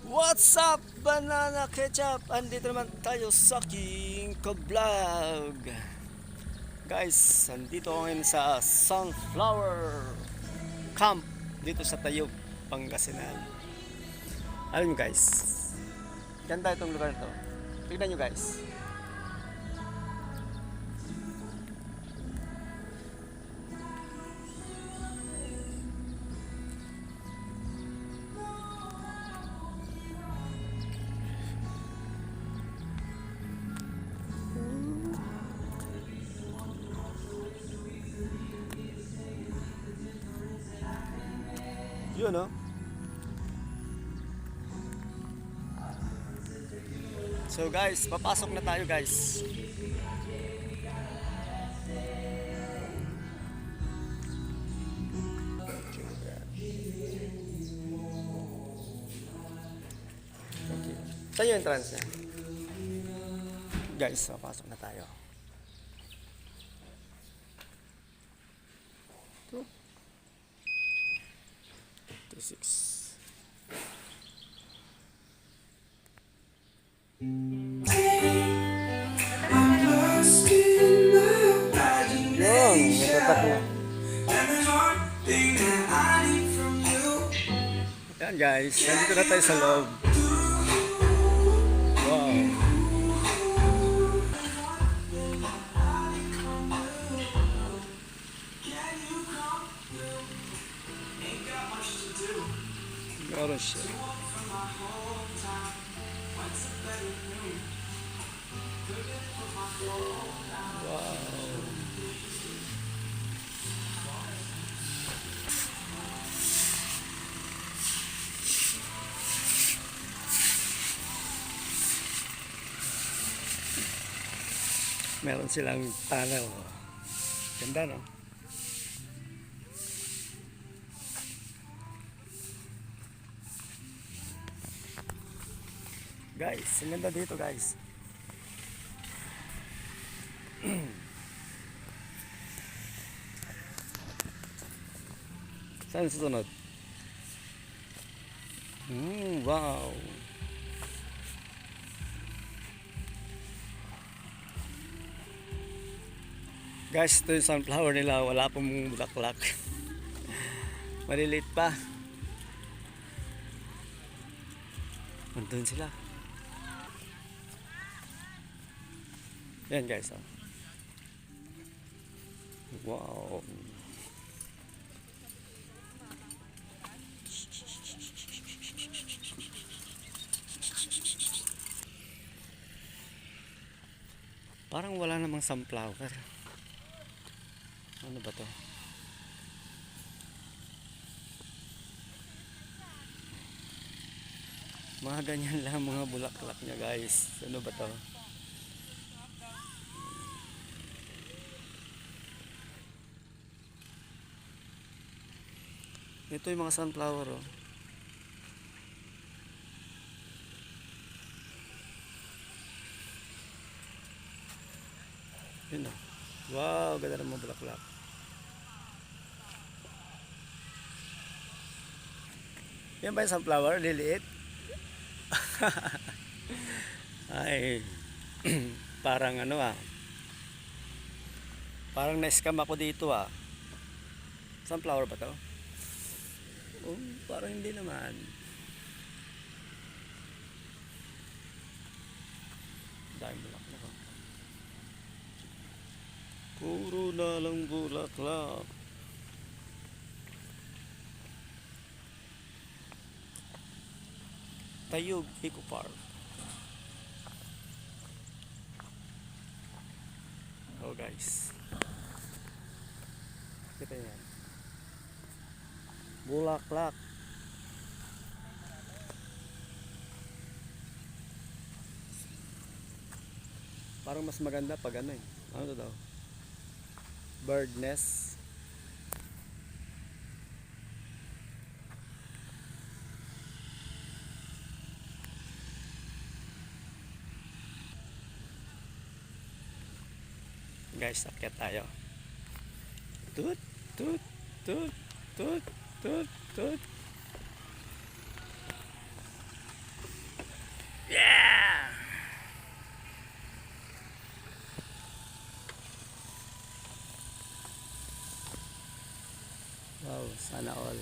What's up, Banana Ketchup? Andito naman tayo sa King Vlog. Guys, andito ako ngayon sa Sunflower Camp dito sa Tayug, Pangasinan. Alam nyo guys, ganda itong lugar na to. Tignan nyo guys. Yun no? So guys, papasok na tayo guys. Okay. Saan yung entrance niya? Guys, papasok na tayo. Ito. 26. Yun, natatak na. Yan guys, nandito na tayo sa loob. Wow. Meron siya. Wow. Meron silang tunnel. Ganda no? Guys, ang ganda dito guys. Saan susunod? Wow. Guys, ito yung sunflower nila. Wala pong bulaklak. Maliliit pa. Nandun sila. Yan guys. Oh. Wow. Parang wala namang sunflower. Ano ba to? Mga ganyan lang mga bulaklak niya guys. Ano ba to? Ito yung mga sunflower oh. Yun oh. Wow, ganda ng mga bulaklak. Yan ba yung sunflower? Liliit? Ay, parang ano ah. Parang na-scam ako dito ah. Sunflower ba to? Oh, parang hindi naman. Dahil bulaklak oh. Puro na lang bulaklak. Tayug Eco Park. Oh guys. Kita yan. Bulaklak. Parang mas maganda pag ano eh. Ano to daw? Bird nest. Guys, akyat tayo. Tut, tut, tut, tut, tut, tut. Sana all.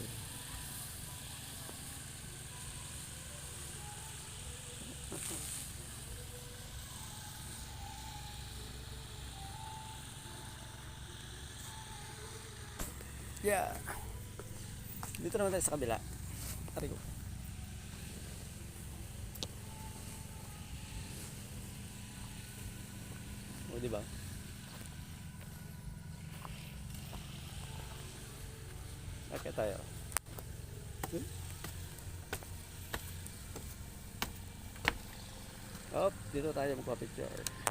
Yeah. Dito naman tayo sa kabila. Tari ko. O, diba? Okay tayo. Op, dito tayo magpa-picture.